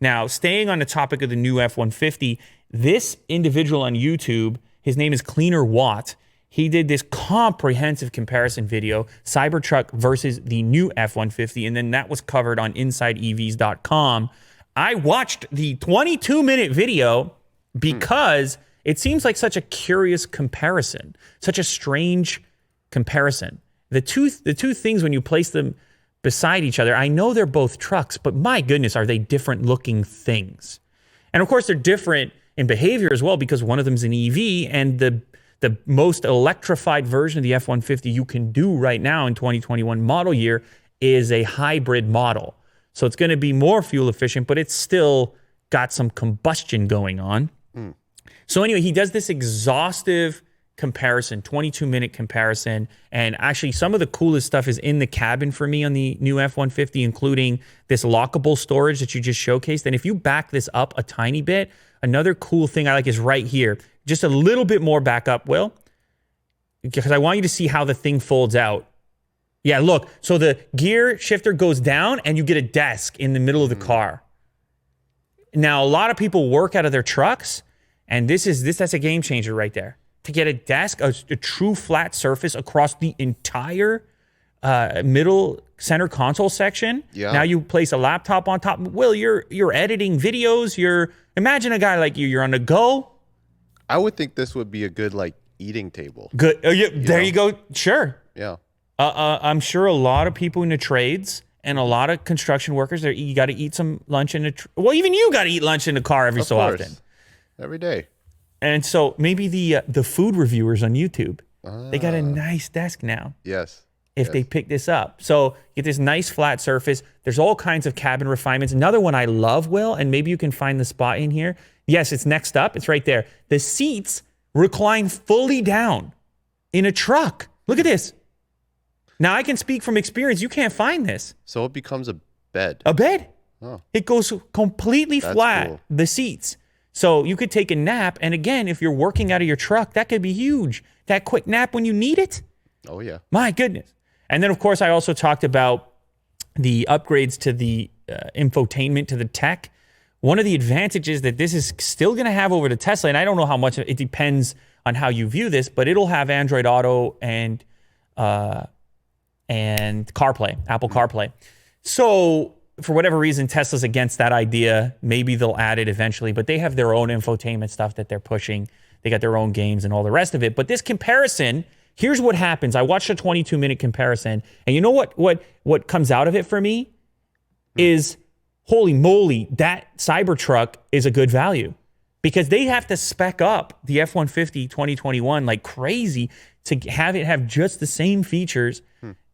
Now, staying on the topic of the new F-150, this individual on YouTube, his name is Cleaner Watt. He did this comprehensive comparison video, Cybertruck versus the new F-150, and then that was covered on InsideEVs.com. I watched the 22-minute video because it seems like such a curious comparison, such a strange comparison. The two things, when you place them beside each other, I know they're both trucks, but my goodness, are they different looking things? And of course, they're different in behavior as well, because one of them is an EV, and the most electrified version of the F-150 you can do right now in 2021 model year is a hybrid model. So it's going to be more fuel efficient, but it's still got some combustion going on. So anyway, he does this exhaustive comparison, 22-minute comparison. And actually, some of the coolest stuff is in the cabin for me on the new F-150, including this lockable storage that you just showcased. And if you back this up a tiny bit, another cool thing I like is right here. Just a little bit more back up, Will, because I want you to see how the thing folds out. Yeah, look. So the gear shifter goes down and you get a desk in the middle of the car. Now, a lot of people work out of their trucks, and that's a game changer right there. To get a desk, a true flat surface across the entire middle center console section. Yeah. Now you place a laptop on top. Will, you're editing videos. Imagine a guy like you're on the go. I would think this would be a good eating table. Good. There you go. Sure. Yeah. I'm sure a lot of people in the trades and a lot of construction workers, you got to eat some lunch in well, even you got to eat lunch in the car every so often. Every day. And so maybe the food reviewers on YouTube, they got a nice desk now. Yes. If they pick this up. So get this nice flat surface. There's all kinds of cabin refinements. Another one I love, Will, and maybe you can find the spot in here. Yes, it's next up. It's right there. The seats recline fully down in a truck. Look at this. Now, I can speak from experience. You can't find this. So it becomes a bed. A bed. Oh. It goes completely flat, cool. The seats. So you could take a nap. And again, if you're working out of your truck, that could be huge. That quick nap when you need it. Oh, yeah. My goodness. And then, of course, I also talked about the upgrades to the infotainment, to the tech. One of the advantages that this is still going to have over the Tesla, and I don't know how much, it depends on how you view this, but it'll have Android Auto and CarPlay, Apple CarPlay. So for whatever reason, Tesla's against that idea. Maybe they'll add it eventually, but they have their own infotainment stuff that they're pushing. They got their own games and all the rest of it. But this comparison, here's what happens. I watched a 22-minute comparison, and you know what comes out of it for me is, holy moly, that Cybertruck is a good value, because they have to spec up the F-150 2021 like crazy to have it have just the same features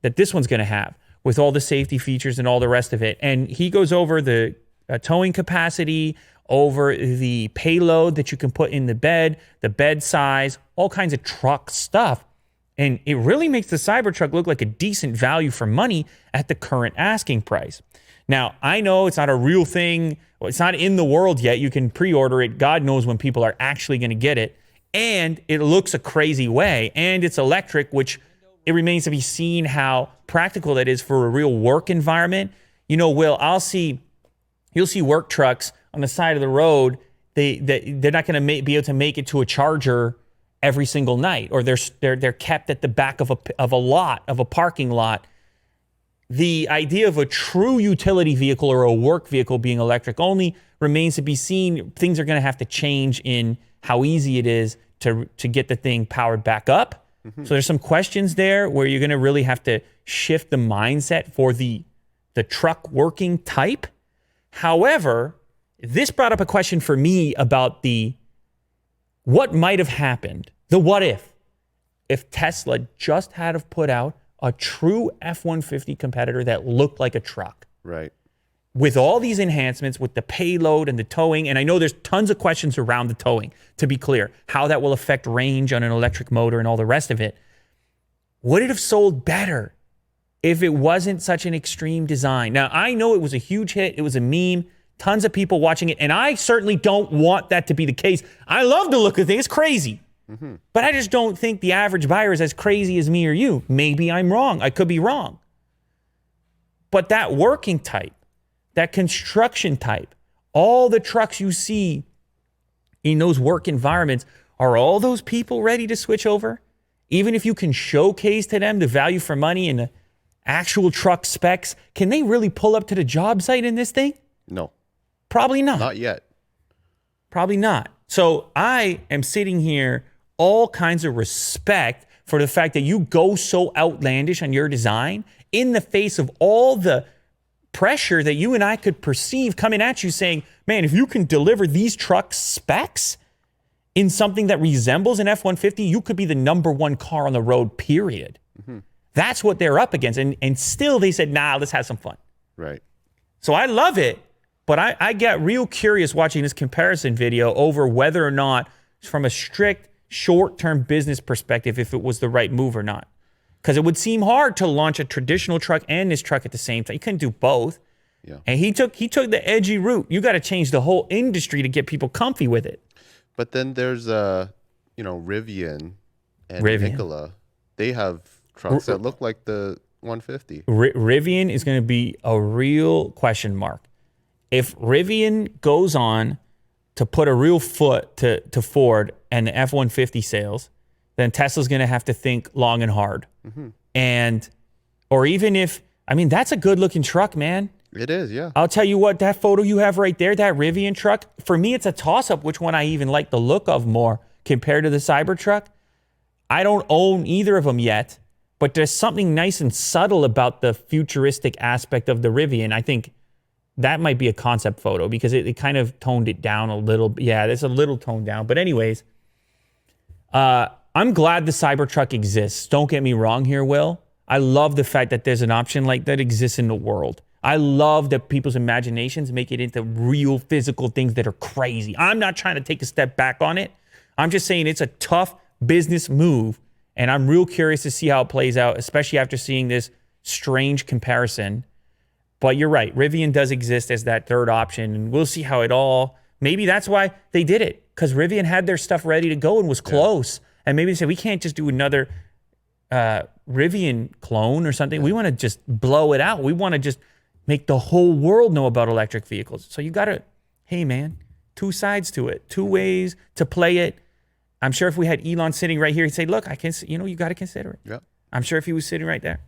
that this one's going to have, with all the safety features and all the rest of it. And he goes over the towing capacity, over the payload that you can put in the bed size, all kinds of truck stuff. And it really makes the Cybertruck look like a decent value for money at the current asking price. Now, I know it's not a real thing. It's not in the world yet. You can pre-order it. God knows when people are actually going to get it. And it looks a crazy way. And it's electric, which it remains to be seen how practical that is for a real work environment. You know, Will, you'll see work trucks on the side of the road. They're not going to be able to make it to a charger every single night, or they're kept at the back of a parking lot. The idea of a true utility vehicle or a work vehicle being electric only remains to be seen. Things are going to have to change in how easy it is to get the thing powered back up. So there's some questions there where you're going to really have to shift the mindset for the truck working type. However, this brought up a question for me about what might have happened, the what if Tesla just had to put out a true F-150 competitor that looked like a truck. Right. With all these enhancements, with the payload and the towing, and I know there's tons of questions around the towing, to be clear, how that will affect range on an electric motor and all the rest of it. Would it have sold better if it wasn't such an extreme design? Now, I know it was a huge hit. It was a meme. Tons of people watching it, and I certainly don't want that to be the case. I love the look of things. It's crazy. But I just don't think the average buyer is as crazy as me or you. Maybe I'm wrong. I could be wrong. But that working type, that construction type, all the trucks you see in those work environments, are all those people ready to switch over? Even if you can showcase to them the value for money and the actual truck specs, can they really pull up to the job site in this thing? No. Probably not. Not yet. Probably not. So I am sitting here, all kinds of respect for the fact that you go so outlandish on your design in the face of all the pressure that you and I could perceive coming at you saying, man, if you can deliver these truck specs in something that resembles an F-150, you could be the #1 car on the road, period. Mm-hmm. That's what they're up against. And still they said, nah, let's have some fun. Right. So I love it, but I get real curious watching this comparison video over whether or not, from a strict short-term business perspective, if it was the right move or not. Because it would seem hard to launch a traditional truck and this truck at the same time. You couldn't do both. Yeah. And he took the edgy route. You got to change the whole industry to get people comfy with it. But then there's Rivian and Nikola. They have trucks that look like the 150. Rivian is going to be a real question mark. If Rivian goes on to put a real foot to Ford and the F-150 sales, then Tesla's going to have to think long and hard. Mm-hmm. Or even if, that's a good looking truck, man. It is, yeah. I'll tell you what, that photo you have right there, that Rivian truck, for me, it's a toss-up which one I even like the look of more compared to the Cybertruck. I don't own either of them yet, but there's something nice and subtle about the futuristic aspect of the Rivian. I think that might be a concept photo because it kind of toned it down a little. Yeah, it's a little toned down. But anyways, I'm glad the Cybertruck exists. Don't get me wrong here, Will. I love the fact that there's an option like that exists in the world. I love that people's imaginations make it into real physical things that are crazy. I'm not trying to take a step back on it. I'm just saying it's a tough business move, and I'm real curious to see how it plays out, especially after seeing this strange comparison. But you're right. Rivian does exist as that third option, and we'll see how it all... Maybe that's why they did it, because Rivian had their stuff ready to go and was close. Yeah. And maybe they said, we can't just do another Rivian clone or something. We want to just blow it out. We want to just make the whole world know about electric vehicles. So you got to, hey, man, two sides to it, two ways to play it. I'm sure if we had Elon sitting right here, he'd say, look, you got to consider it. Yeah. I'm sure if he was sitting right there.